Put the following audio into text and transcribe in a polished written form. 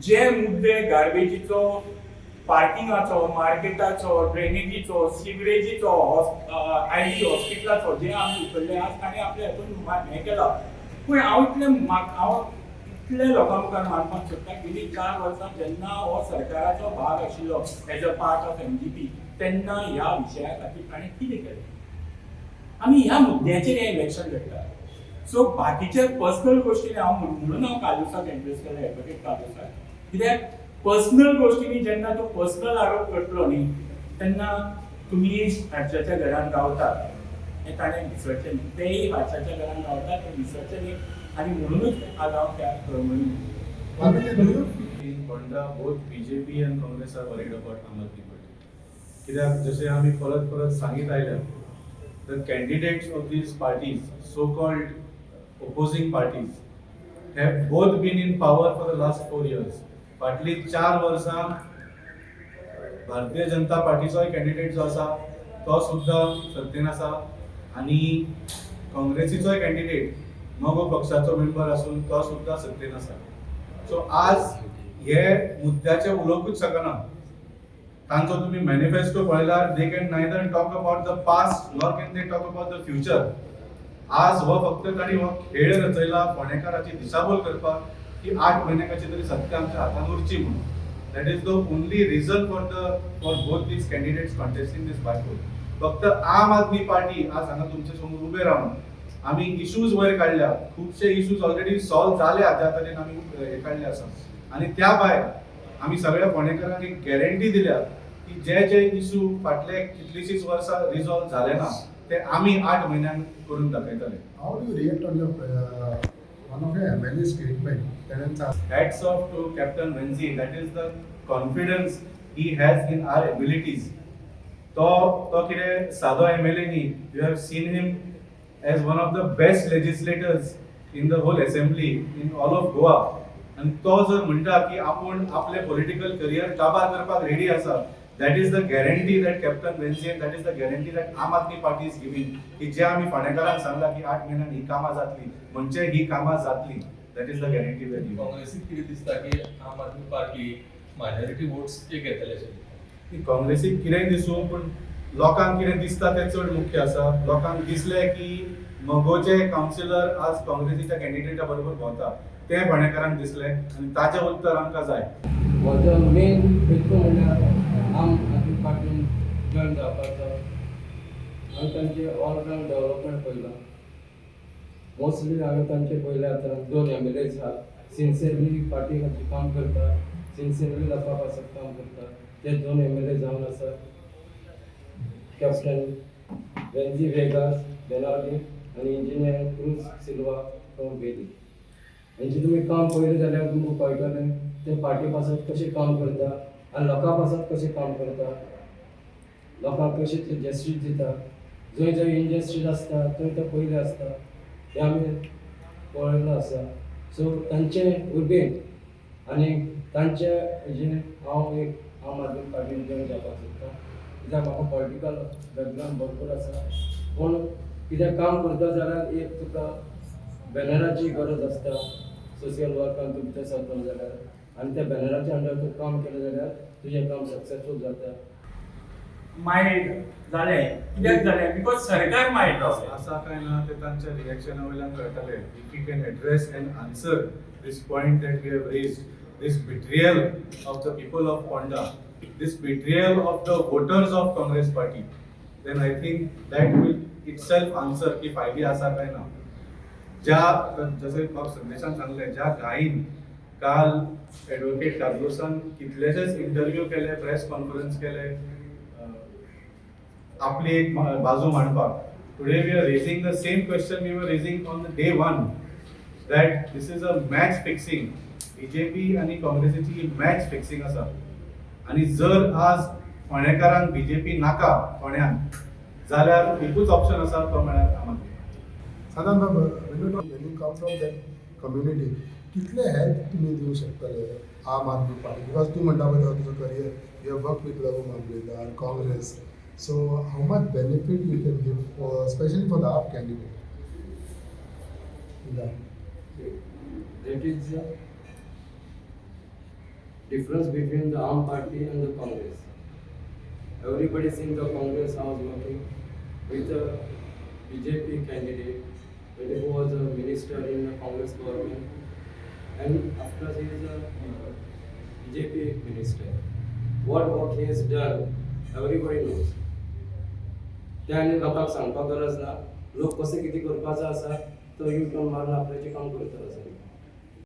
जे मुद्दे गार्बेजीचो, पार्किंगाचो, मार्केटाचो, ड्रेनेजीचो, सिवरेजीचो, आयडी हॉस्पिटलाचो जे आमी उखल्ले आज ताणें आपल्या हातून हें केलां. पूण हांव इतले लोकां मुखार मानपाक सोदता गेली 4 वर्सां जेन्ना हो सरकाराचो भाग आशिल्लो as a part of MGP तेन्ना ह्या विशया खातीर ताणें कितें केलें. आमी ह्या मुद्द्याचेर हें इलेक्शन लढटा. सो बाकीचे पर्सनल गोश्टींनी म्हणून हांव कालुसाक एड्रेस केलो, एडवोकेट कालुसाक, कित्याक पर्सनल गोश्टींनी जेन्ना तूं पर्सनल आरोप करतलो न्ही तेन्ना तुमी हाडच्याच्या घरान रावतात हें ताणें विसरचें न्ही. तेय हाडच्याच्या घरान रावतात हें विसरचें न्ही आनी म्हणूनच आज हांव त्या कळमणी In Ponda, both BJP and Congress are worried about Aam Aadmi Party. कित्याक जशें आमी परत परत सांगीत आयल्या, the candidates of these parties, so-called opposing parties, have both been in power for the last 4 years. फाटली 4 वर्सां भारतीय जनता पार्टीचोय कॅन्डिडेट जो आसा तो सुद्दां सत्तेन आसा आनी काँग्रेसीचोय कॅन्डिडेट नवो पक्षाचो मेंबर आसून तो सुद्दां सत्तेन आसा. सो आज हे मुद्द्याचे उलोवंकूच शकना. तांचो तुम्ही मॅनिफेस्टो पळयल्यार they can neither talk about the past nor can they talk about the future. आज हो फक्त तांणी हो खेळ रचयला फोंडेकाराची दिशाभूल करपाक की 8 म्हयन्याची तरी सत्ता आमच्या हातान उरची म्हणून. That is the only reason for both these candidates contesting this bypoll. फक्त आम आदमी पार्टी आज हांगा तुमचे समोर उबे रावन आमी इश्यूज वयर काडल्या, खुबशे इश्यूज ऑलरेडी सॉल्व जाल्या ज्या तरेन आमी हे काडले आसा. आनी त्या भायर आमी सगळ्या फोंडेकारांक एक गॅरंटी दिल्या की जे जे इश्यू फाटले कितलीशींच वर्सां रिझॉल्व झाले ना ते आमी 8 म्हयन्यान करून दाखयतले. How do you react on your one of your MLA statement? Hats off to Captain Venzi. That is the confidence he has in our abilities. तो कितें सादो MLA न्ही. You have seen him as one of the best legislators in the whole assembly in all of Goa. And तो जर म्हणटा की आपण आपले पॉलिटिकल करियर काबार करपाक रेडी आसा, that is the guarantee that Captain Venzi and that is the guarantee that Aam Aadmi Party is giving. की जे आमी फोंडेकारांक सांगला की 8 म्हयन्यान ही कामां जातली म्हणजे ही कामां जातली. That is the guarantee we are giving. काँग्रेसीक कितें दिसता की आम आदमी पार्टी मायनॉरिटी वोट्स एक घेतले अशें. काँग्रेसीक कितेंय दिसूं पूण लोकांक कितें दिसता तें चड मुख्य आसा. लोकांक दिसलें की मगोचे कावन्सिलर आज काँग्रेसीच्या कॅन्डिडेटा बरोबर भोंवता तें फोंडेकारांक दिसलें आनी ताचें उत्तर आमकां जाय. म्हजो मेन हेतू म्हणल्यार आम आदमी पार्टीन जॉयन जावपाचो. हांवें तांचे ऑल रावंड डेव्हलपमेंट पळयलां. मोस्टली हांवें तांचे पयले आतां 2 MLA आसात. सिन्सियरली पार्टी खातीर काम करता, सिन्सियरली लोकां पासत काम करता. ते 2 MLA जावन आसा. कॅप्टन वेंजी वेगास बेनार्डी आनी इंजिनियर क्रूज सिल्वा फ्रॉम बेली. हेंचे तुमी काम पळयलें जाल्यार तुमकां कळटलें ते पार्टी पासत कशें काम करता आनी लोकां पासत कशें काम करता. लोकांक कशें ते जस्टीस दिता. जंय जंय इनजस्टीस आसता थंय ते पयले आसता हें आमी पळयल्लें आसा. सो तांचे उर्बेन आनी तांचे हेजेर हांव एक आम आदमी पार्टीन जॉयन जावपाक सोदतां. कित्याक म्हाका पॉलिटिकल बॅकग्रावंड भरपूर आसा. पूण कितें काम करता जाल्यार एक तुका बॅनराची गरज आसता. सोशियल वर्कान तुमी ते सरतलो जाल्यार आनी त्या बॅनराच्या अंडर तूं काम केलें जाल्यार तुजें काम सक्सेसफूल जाता. मायल्ड जालें. कित्याक जालें? बिकॉज सरकार मायल्ड आसा. आसा काय ना ते तांच्या रिएक्शना वयल्यान कळटलें. If you can address and answer this point that we have raised, this betrayal of the people of Ponda, this betrayal of the voters of Congress party, then I think that will itself answer की फायदे आसा काय ना. ज्या जसे म्हाका संदेशान सांगलें ज्या घाईन काल एडवोकेट कार्लोसान कितलेशेच इंटरव्यू केले, प्रेस कॉन्फरन्स केले आपली एक बाजू मांडपाक. Today we are raising the same question we were raising on the day 1 that this is a match fixing. BJP आणि काँग्रेसीची मॅच फिक्सिंग आसा. आणि जर आज फोंडेकारांक बीजेपी नाका फोंड्यान जाल्यार एकूच ऑप्शन आसा तो म्हळ्यार आम आदमी. साधारण when you come from that community, कितले हेल्प तुम्ही दिवं शकतले आम आदमी पार्टी? बिकॉज तूं म्हणटा पळय तुजो career you have work with Raghu Mamledar Congress. So how much benefit you can give specially for the AAP candidate? That is difference between the Aam Party and the Congress. Everybody seen the Congress was working with a BJP candidate who was a minister in the Congress government, and after he is a BJP minister. What work he has done, everybody knows. ते आनी लोकांक सांगपाक गरज ना. लोक कशें कितें करपाचो आसा तो यू टर्न मारून आपल्याचें काम करता आसा.